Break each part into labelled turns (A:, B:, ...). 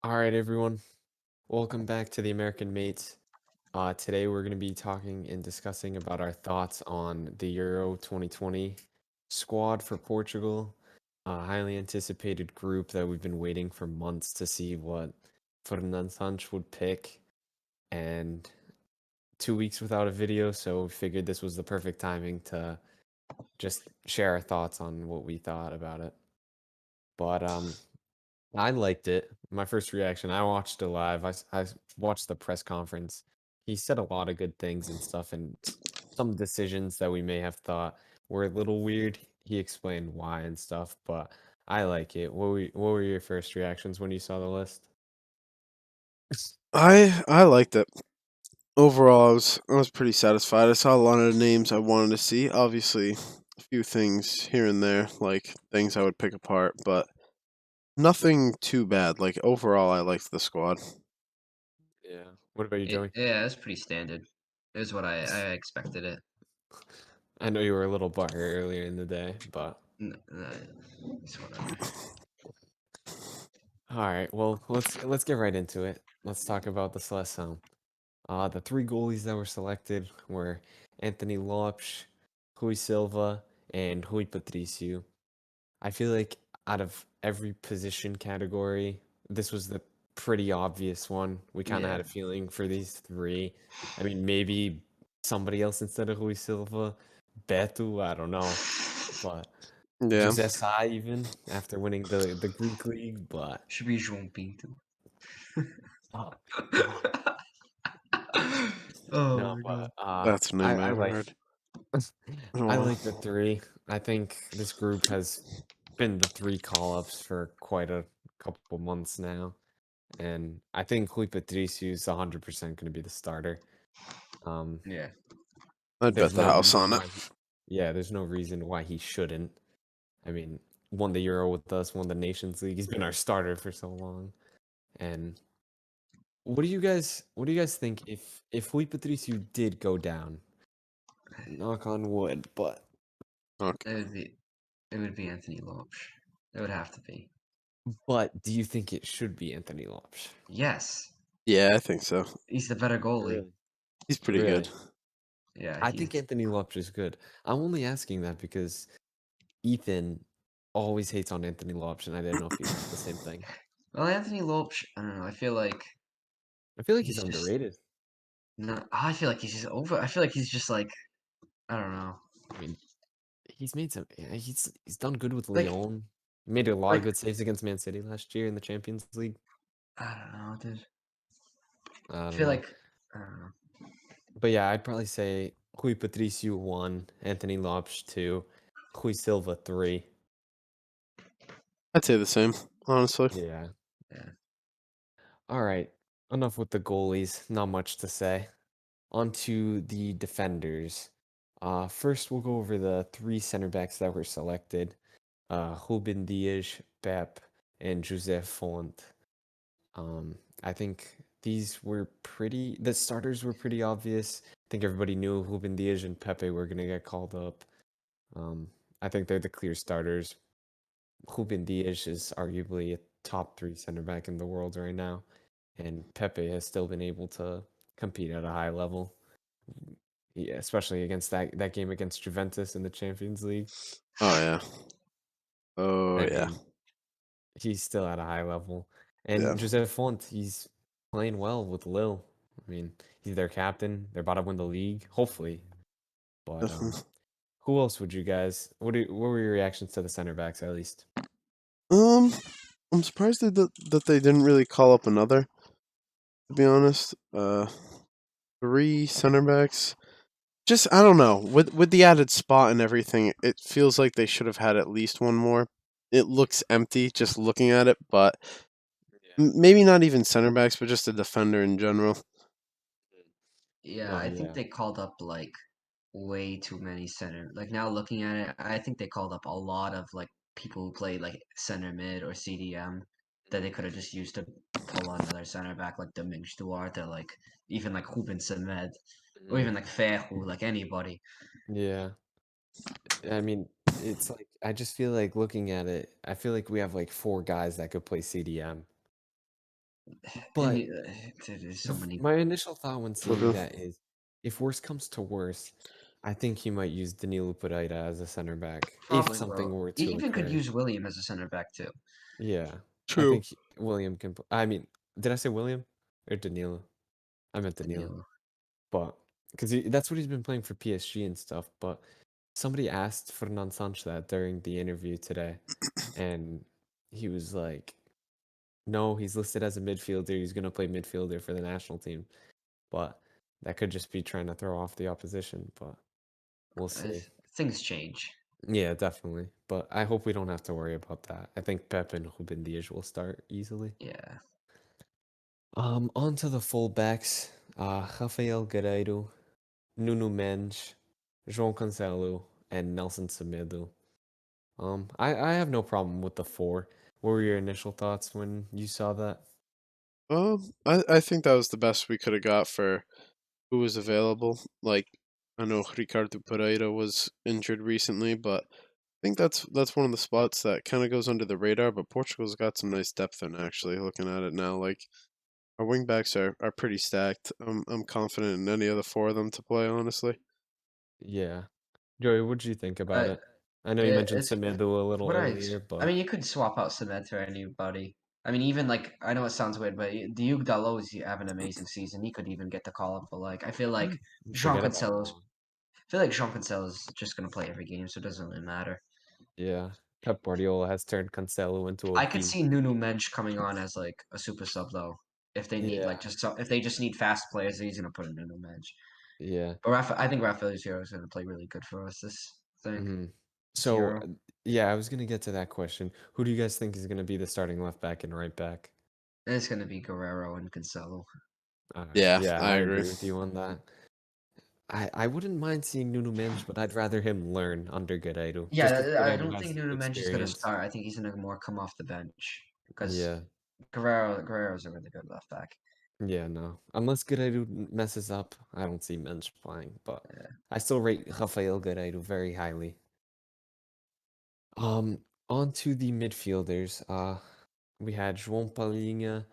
A: All right, everyone. Welcome back to the American Mates. Today we're going to be talking and discussing about our thoughts on the Euro 2020 squad for Portugal, a highly anticipated group that we've been waiting for months to see what Fernand Sanch would pick, and 2 weeks without a video, so we figured this was the perfect timing to just share our thoughts on what we thought about it. But I liked it. My first reaction, I watched it live. I watched the press conference. He said a lot of good things and stuff, and some decisions that we may have thought were a little weird. He explained why and stuff, but I like it. What were your first reactions when you saw the list?
B: I liked it. Overall, I was pretty satisfied. I saw a lot of the names I wanted to see. Obviously, a few things here and there, like things I would pick apart, but nothing too bad. Like overall, I liked the squad.
A: Yeah. What about you, Joey?
C: Yeah, it's pretty standard. It was what I expected it.
A: I know you were a little butthurt earlier in the day, but
C: It's whatever.
A: all right. Well, let's get right into it. Let's talk about the seleção. The three goalies that were selected were Anthony Lopes, Rui Silva, and Rui Patricio. I feel like out of every position category, this was the pretty obvious one. We kind of had
C: Yeah.
A: a feeling for these three. I mean, maybe somebody else instead of Rui Silva, Beto, I don't know, but
B: Yeah,
A: José Sá even after winning the Greek league, but
C: Should be João Pinto.
A: uh, uh,
C: Oh
A: no,
C: my
A: but
C: god.
B: that's a name I
A: I
B: haven't
A: like
B: heard in a
A: I
B: while.
A: like the three. I think this group has been the three call-ups for quite a couple months now, and I think Rui Patricio is 100% going to be the starter. Um,
C: Yeah.
B: I'd bet
A: there's
B: the
A: no
B: house
A: reason
B: on it.
A: why yeah, there's no reason why he shouldn't. I mean, won the Euro with us, won the Nations League. He's been our starter for so long. And what do you guys think if Rui Patricio did go down? Knock on wood, but
C: It
B: Okay.
C: would be it would be Anthony Lopes. It would have to be.
A: do you think it should be Anthony Lopes?
C: Yes.
B: Yeah, I think so.
C: He's the better goalie.
A: Really?
B: He's pretty good.
A: Really?
C: Yeah,
A: I think
C: he's
A: Anthony Lopes is good. I'm only asking that because Ethan always hates on Anthony Lopes, and I didn't know if you thought the same thing.
C: well, Anthony Lopes, I don't know, I feel like
A: I feel like he's
C: he's just
A: underrated.
C: no I feel like he's just over I feel like he's just like I don't know.
A: I mean, he's made some. Yeah, he's done good with
C: Like
A: Lyon. He made a lot of
C: like
A: good saves against Man City last year in the Champions League.
C: I don't know, dude.
A: I
C: I
A: don't
C: feel
A: know,
C: like I don't know.
A: but yeah, I'd probably say Rui Patricio 1, Anthony Lopes 2, Rui Silva 3.
B: I'd say the same, honestly.
A: Yeah.
C: Yeah.
A: All right. Enough with the goalies. Not much to say. On to the defenders. First, we'll go over the three center backs that were selected. Ruben Dias, Pep, and José Font. I think the starters were pretty obvious. I think everybody knew Ruben Dias and Pepe were going to get called up. Um, I think they're the clear starters. Ruben Dias is arguably a top three center back in the world right now, and Pepe has still been able to compete at a high level. Yeah, especially against that game against Juventus in the Champions League.
B: Oh yeah. Oh
A: I
B: yeah.
A: mean, he's still at a high level.
B: Yeah.
A: And José Font, he's playing well with Lille. I mean, he's their captain. They're about to win the league, hopefully. But
B: Definitely.
A: who else would you guys? What were your reactions to the center backs at least?
B: Um, I'm surprised that they didn't really call up another. To be honest, three center backs. Just I don't know. With the added spot and everything, it feels like they should have had at least one more. It looks empty just looking at it, but
A: Yeah.
B: maybe not even center backs, but just a defender in general.
C: Yeah,
A: No,
C: I think
A: yeah.
C: they called up like way too many center. Like now looking at it, I think they called up a lot of like people who played like center mid or CDM that they could have just used to pull on another center back like Domingos Duarte, like even like Ruben Semed, or
A: Mhm.
C: even like Ferro, like anybody.
A: Yeah. I mean, it's like I just feel like looking at it, I feel like we have like four guys that could play CDM. But
C: There's so many.
A: my initial thought when seeing
B: Okay.
A: that is, if worse comes to worse, I think he might use Danilo Pereira as a center back if
C: Probably
A: something
C: will.
A: were
C: He
A: to
C: even could
A: occur.
C: use William as a center back too.
A: Yeah, I
B: True.
A: think William can. I mean, did I say William or Danilo? I meant Danilo,
C: Danilo.
A: but because that's what he's been playing for PSG and stuff. But somebody asked Fernan Sanch that during the interview today, and he was like, "No, he's listed as a midfielder. He's gonna play midfielder for the national team." But that could just be trying to throw off the opposition. But we'll
C: Uh,
A: see.
C: Things change.
A: Yeah, definitely. But I hope we don't have to worry about that. I think Pep and Ruben Dias will start easily.
C: Yeah.
A: On to the fullbacks. Rafael Guerreiro, Nuno Mendes, João Cancelo, and Nelson Semedo. I have no problem with the four. What were your initial thoughts when you saw that?
B: I think that was the best we could have got for who was available. Like, I know Ricardo Pereira was injured recently, but I think that's one of the spots that kind of goes under the radar. But Portugal's got some nice depth in actually. Looking at it now, like our wingbacks are pretty stacked. I'm confident in any of the four of them to play. Honestly,
A: Yeah. Joey, what did you think about
C: Uh,
A: it? I know you mentioned
C: it's
A: Semedo a little
C: what
A: earlier,
C: I
A: but
C: mean, you could swap out Cement for anybody. I mean, even like I know it sounds weird, but Diogo Dalot is have an amazing season. He could even get the call up. But like, I feel like Jean
A: forget about
C: Cancelo's.
A: Dalot.
C: I feel like Jean Cancelo's just gonna play every game, so it doesn't really matter.
A: Yeah. Pep Guardiola has turned Cancelo into a
C: I could see
A: beast.
C: Nuno Mensch coming on as like a super sub though. If they need
A: Yeah.
C: like if they just need fast players, he's gonna put in Nuno Mensch.
A: Yeah.
C: But I think Rafael Hero is gonna play really good for us
A: hmm
C: this
A: So,
C: Euro.
A: yeah, I was gonna get to that question. Who do you guys think is gonna be the starting left back and right back?
C: And it's gonna be Guerrero and Cancelo.
A: All right.
B: yeah,
A: Yeah,
B: I
A: I
B: agree.
A: agree with you on that. I wouldn't mind seeing Nuno Mendes, but I'd rather him learn under Guerreiro, just because
C: Yeah, I
A: Guerreiro
C: don't think
A: has
C: Nuno Mensch is gonna
A: experience.
C: start. I think he's gonna more come off the bench because
A: Yeah.
C: Guerrero's a really good left back.
A: Yeah, no. Unless Guerreiro messes up, I don't see Mendes playing, but
C: Yeah.
A: I still rate Rafael Guerreiro very highly. On to the midfielders. We had João Palhinha,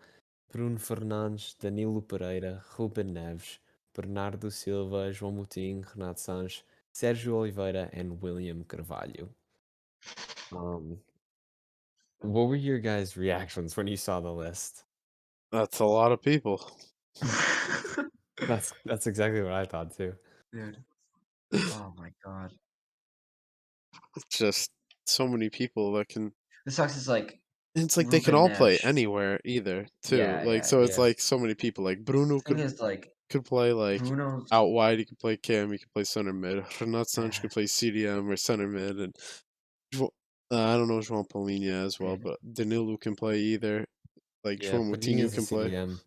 A: Bruno Fernandes, Danilo Pereira, Ruben Neves, Bernardo Silva, João Moutinho, Renato Sanches, Sérgio Oliveira, and William Carvalho. Um, what were your guys' reactions when you saw the list?
B: That's a lot of people.
A: That's exactly what I thought too.
C: Dude. Oh my god.
B: It's just so many people that can.
C: The sucks is like
B: It's like they can
C: Ruben
B: all play
C: Neves.
B: anywhere either, too.
C: Yeah,
B: Like
C: yeah,
B: so,
C: yeah.
B: it's like so many people. Like Bruno
C: Thing is like
B: could play like
C: Bruno's
B: out wide. He could play cam. He could play center mid. Renato Sanches
C: yeah,
B: could play CDM or center mid, and Jo- I don't know João Palhinha as well,
C: yeah.
B: but Danilo can play either. Like
A: Yeah,
B: João
A: Palhinha
B: Moutinho
A: is a
B: can play.
A: CDM.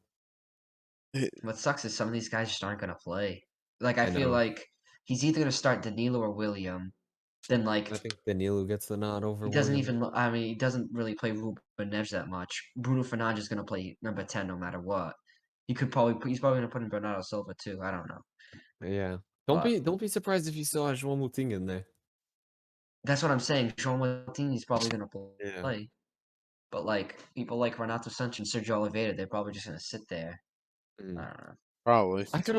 C: What sucks is some of these guys just aren't gonna play. Like I
A: I
C: feel
A: know.
C: like he's either gonna start Danilo or William. Then
A: I
C: like
A: think Danilo gets the nod over
C: he doesn't
A: William.
C: even. I mean, he doesn't really play Ruben Neves that much. Bruno Fernandes is gonna play number 10 no matter what. He's probably gonna put in Bernardo Silva too. I don't know,
A: Yeah.
C: but
A: Don't be surprised if you saw João Moutinho in there.
C: that's what I'm saying. Jean Martin is probably gonna
A: Yeah.
C: play, but like people like Renato Sanches and Sergio Oliveira, they're probably just gonna sit there. I
A: Mm.
C: don't know.
B: Probably.
A: I could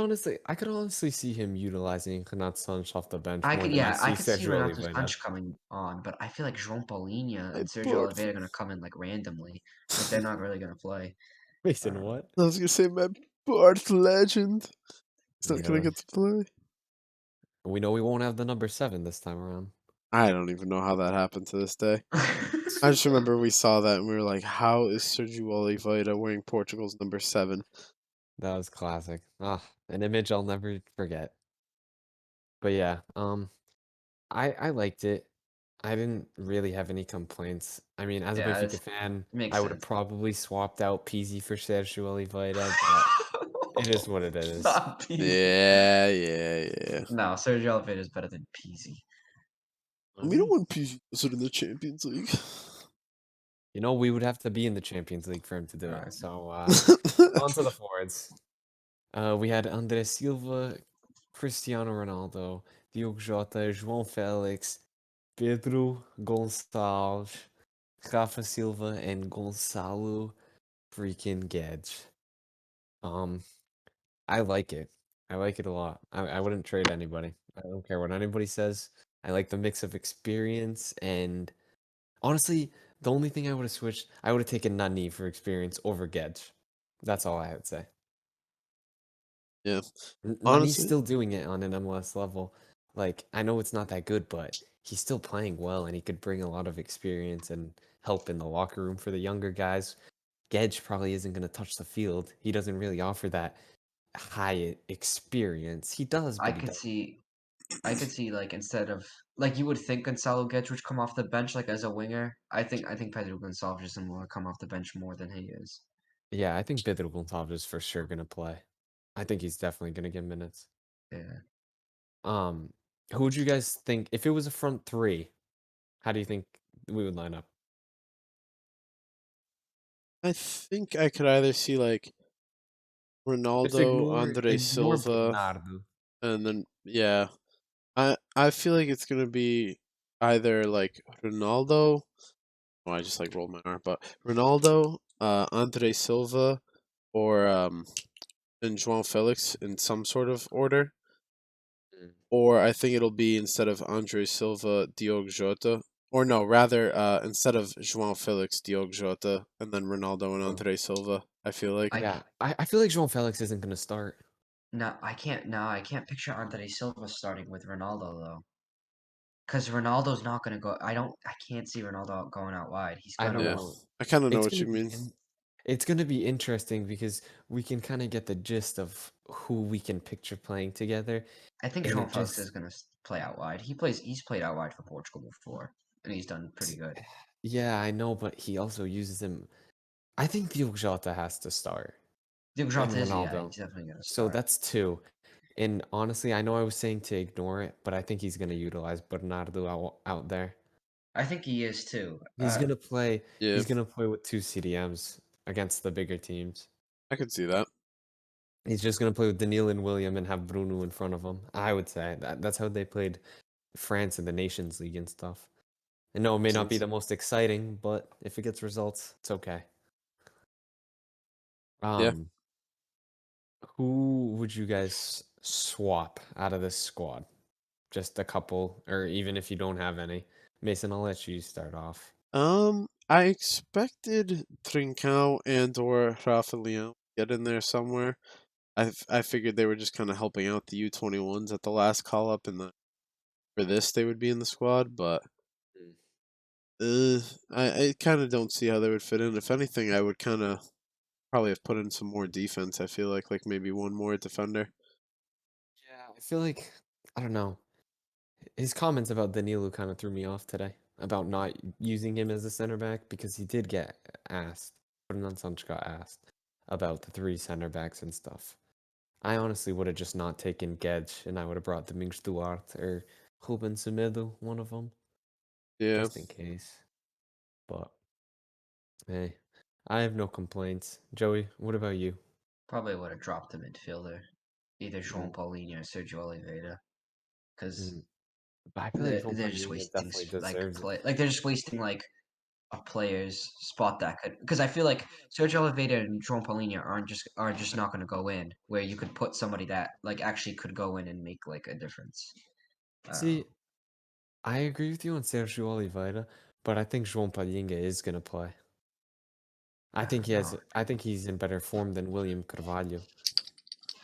A: honestly see him utilizing Renato Sanches off the bench
C: I
A: more
C: could,
A: than I
C: yeah, I
A: see
C: could see
A: Sergio
C: Renato
A: Oliveira.
C: Sanches coming on, but I feel like João Paulinho
B: I
C: and Sergio
B: bought.
C: Oliveira are gonna come in like randomly, like they're not really gonna play. I
A: Mason,
C: don't know.
A: what?
B: I was gonna say my Barth legend. He's not gonna
A: Yeah.
B: get to play.
A: We know we won't have the number 7 this time around.
B: I don't even know how that happened to this day. I just remember we saw that and we were like, "How is Sergio Oliveira wearing Portugal's number 7?"
A: That was classic. Ah, an image I'll never forget. But yeah, I liked it. I didn't really have any complaints. I mean, as a
C: Yeah,
A: Benfica
C: it
A: fan,
C: makes
A: I would have
C: sense.
A: probably swapped out Pizzi for Sergio Oliveira, but it is what it is.
C: Not Peasy.
B: Yeah, yeah, yeah.
C: No, Sergio Oliveira is better than Peasy.
B: We don't want PG in the Champions League.
A: You know, we would have to be in the Champions League for him to do it.
C: Alright.
A: So, on to the forwards. We had André Silva, Cristiano Ronaldo, Diogo Jota, João Félix, Pedro Gonçalves, Rafa Silva, and Gonçalo freaking Gedge. Um, I like it. I like it a lot. I wouldn't trade anybody. I don't care what anybody says. I like the mix of experience and honestly, the only thing I would have switched, I would have taken Nani for experience over Gedge. That's all I would say.
B: Yeah.
A: Nani's
B: Honestly,
A: still doing it on an MLS level. Like, I know it's not that good, but he's still playing well and he could bring a lot of experience and help in the locker room for the younger guys. Gedge probably isn't going to touch the field. He doesn't really offer that high experience. He does,
C: I
A: but he
C: could
A: does.
C: see I could see like instead of like you would think Gonzalo Gedge would come off the bench like as a winger. I think Pedro Gonçalves is will come off the bench more than he is.
A: Yeah, I think Pedro Gonçalves is for sure going to play. I think he's definitely going to get minutes.
C: Yeah.
A: Um, who would you guys think if it was a front three? How do you think we would line up?
B: I think I could either see like
A: Just
B: Ronaldo, Andre
A: ignore
B: Silva,
A: Bernardo.
B: and then yeah, I feel like it's gonna be either like Ronaldo. Oh, I just like rolled my R, but Ronaldo, Andre Silva, or and João Felix in some sort of order.
A: Mm.
B: Or I think it'll be instead of Andre Silva, Diogo Jota. Or no, rather, instead of João Felix, Diogo Jota, and then Ronaldo and
A: Oh.
B: Andre Silva. I feel like.
C: I
A: Yeah, I feel like João Felix isn't going to start.
C: I can't picture Andre Silva starting with Ronaldo though. Because Ronaldo's not gonna go. I can't see Ronaldo going out wide. He's
A: I
C: gonna
A: don't
B: Yeah,
C: want.
A: know.
B: I kind of know
A: It's
B: what
A: gonna
B: you
A: be
B: mean.
A: it's gonna be interesting because we can kind of get the gist of who we can picture playing together,
C: I think
A: and
C: João
A: it
C: Felix is
A: just
C: gonna play out wide. He's played out wide for Portugal before, and he's done pretty good.
A: yeah, I know, but he also uses him. I think Diogo Jota has to start
C: Diogo
A: and
C: Jota is, yeah,
A: Ronaldo.
C: he's definitely gonna
A: So
C: start.
A: that's two. And honestly, I know I was saying to ignore it, but I think he's gonna utilize Bernardo out there.
C: I think he is too.
A: He's gonna play.
B: Yeah,
A: He's gonna play with two CDMs against the bigger teams.
B: I could see that.
A: He's just gonna play with Daniil and William and have Bruno in front of him. I would say that's how they played France in the Nations League and stuff. And no, it may not be
B: Sense.
A: the most exciting, but if it gets results, it's okay.
B: Yeah.
A: Um, who would you guys swap out of this squad? Just a couple, or even if you don't have any. Mason, I'll let you start off.
B: I expected Trincao and or Rafa Leão get in there somewhere. I figured they were just kind of helping out the U21s at the last call up, and for this they would be in the squad. But
A: Mm.
B: I kind of don't see how they would fit in. If anything, I would kind of probably have put in some more defense. I feel like maybe one more defender.
A: Yeah, I feel like I don't know. His comments about Danilo kind of threw me off today about not using him as a center back because he did get asked. Fernand Sancho got asked about the three center backs and stuff. I honestly would have just not taken Gedge and I would have brought Domingos Duarte or Ruben Semedo, one of them,
B: Yeah.
A: just in case. But hey, I have no complaints. Joey, what about you?
C: Probably would have dropped the midfielder, either
A: Mm,
C: João Paulinho or Sergio Oliveira, because
A: mm. But I feel like
C: they're just
A: João
C: wasting
A: definitely deserves it.
C: like they're just wasting like a player's spot that could, because I feel like Sergio Oliveira and João Paulinho are just not going to go in where you could put somebody that like actually could go in and make like a difference. I don't know.
A: See, I agree with you on Sergio Oliveira, but I think João Palhinha is gonna play.
C: I don't know.
A: I think he's in better form than William Carvalho.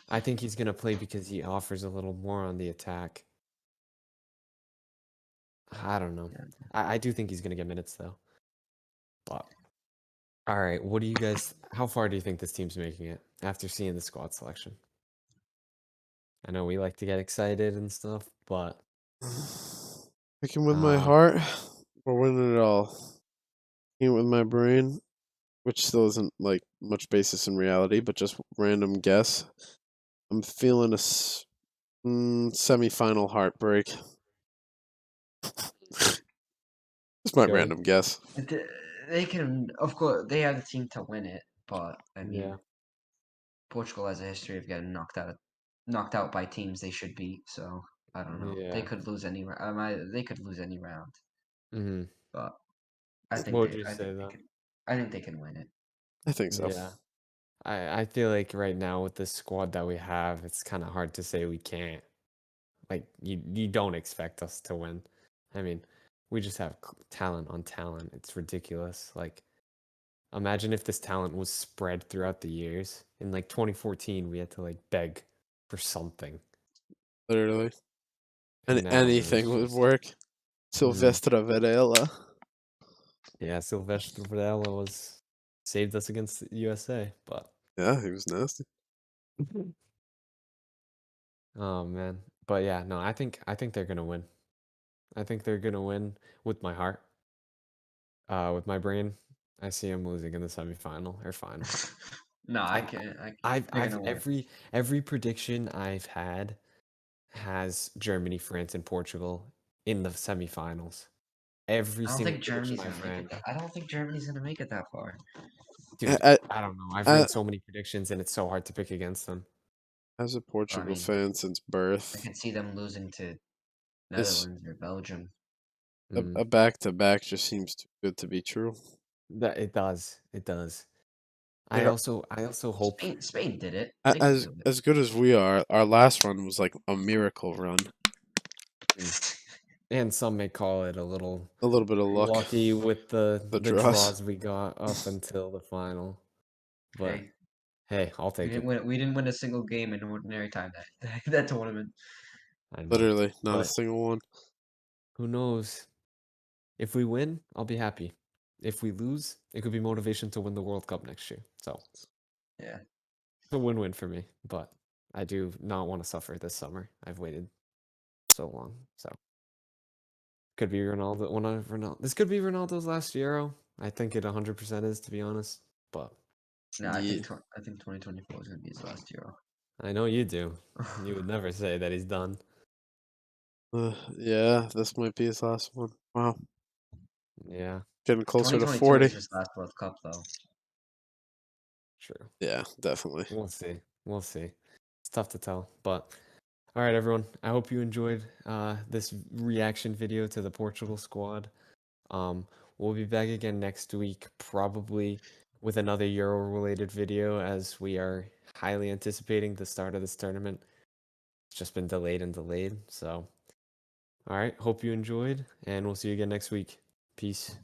A: I think he's gonna play because he offers a little more on the attack. I don't know.
C: Yeah.
A: I do think he's gonna get minutes though. But all right, what do you guys? How far do you think this team's making it after seeing the squad selection? I know we like to get excited and stuff, but
B: Picking with my
A: uh,
B: heart or winning it all. Picking with my brain, which still isn't like much basis in reality, but just random guess. I'm feeling a semi-final heartbreak. Just my
A: Joey,
B: random guess.
C: They can, of course, they have the team to win it, but I
A: yeah,
C: mean, Portugal has a history of getting knocked out by teams they should beat. So I don't know. They
A: yeah.
C: could lose any. They could lose any round,
A: Hmm.
C: but
A: What would you
C: I
A: say
C: think they
A: though?
C: can. I think they can win it.
B: I think so.
A: Yeah. I feel like right now with the squad that we have, it's kind of hard to say we can't. Like you don't expect us to win. I mean, we just have talent on talent. It's ridiculous. Like imagine if this talent was spread throughout the years. In like 2014, we had to like beg for something.
B: Literally.
A: And now
B: Anything
A: it's
B: would
A: just
B: work.
A: mhm.
B: Silvestre Varela.
A: Yeah, Sylvester Vidal was saved us against the USA, but
B: Yeah, he was nasty.
A: oh man. But yeah, no, I think they're gonna win. I think they're gonna win with my heart. With my brain, I see them losing in the semifinal or final.
C: No, I
A: I,
C: can't. They're
A: I've
C: gonna win.
A: every prediction I've had has Germany, France, and Portugal in the semifinals. Every
C: I don't
A: single
C: think
A: prediction
C: Germany's gonna
A: I've
C: make it.
A: ran,
C: I don't think Germany's gonna make it that far.
A: dude.
B: I,
A: I don't know. I've
B: I,
A: ran so many predictions, and it's so hard to pick against them.
B: as a
C: Well, I
B: Portugal
C: mean,
B: fan since
C: I
B: birth,
C: could see them losing to
B: this
C: Netherlands or Belgium.
A: Mm,
B: a back to back just seems too good to be true.
A: that it does. It does.
B: Like
A: I also hope.
C: Spain did it. They could do it.
B: as good as we are, our last run was like a miracle run.
A: Mm, and some may call it a little
B: A little bit of luck,
A: lucky with
B: the
A: the
B: draws.
A: draws we got up until the final. But
C: Hey,
A: hey, I'll
C: we
A: take
C: didn't
A: it.
C: win. We didn't win a single game in ordinary time that tournament.
A: I know.
B: Literally, not a
A: But
B: single one.
A: who knows? If we win, I'll be happy. If we lose, it could be motivation to win the World Cup next year. So
C: Yeah.
A: it's a win-win for me. But I do not want to suffer this summer. I've waited so long. So could be Ronaldo. One of Ronaldo. This could be Ronaldo's last Euro. I think it 100% is, to be honest. But
C: No,
B: Yeah,
C: I think 2024 is gonna be his last Euro.
A: I know you do. You would never say that he's done.
B: yeah, this might be his last one. Wow,
A: Yeah,
B: getting closer to
C: 2022
B: 40.
C: is his last World Cup, though.
A: true.
B: Yeah, definitely.
A: We'll see. We'll see. It's tough to tell. But all right, everyone. I hope you enjoyed this reaction video to the Portugal squad. We'll be back again next week, probably with another Euro-related video, as we are highly anticipating the start of this tournament. It's just been delayed and delayed. So, all right. Hope you enjoyed, and we'll see you again next week. Peace.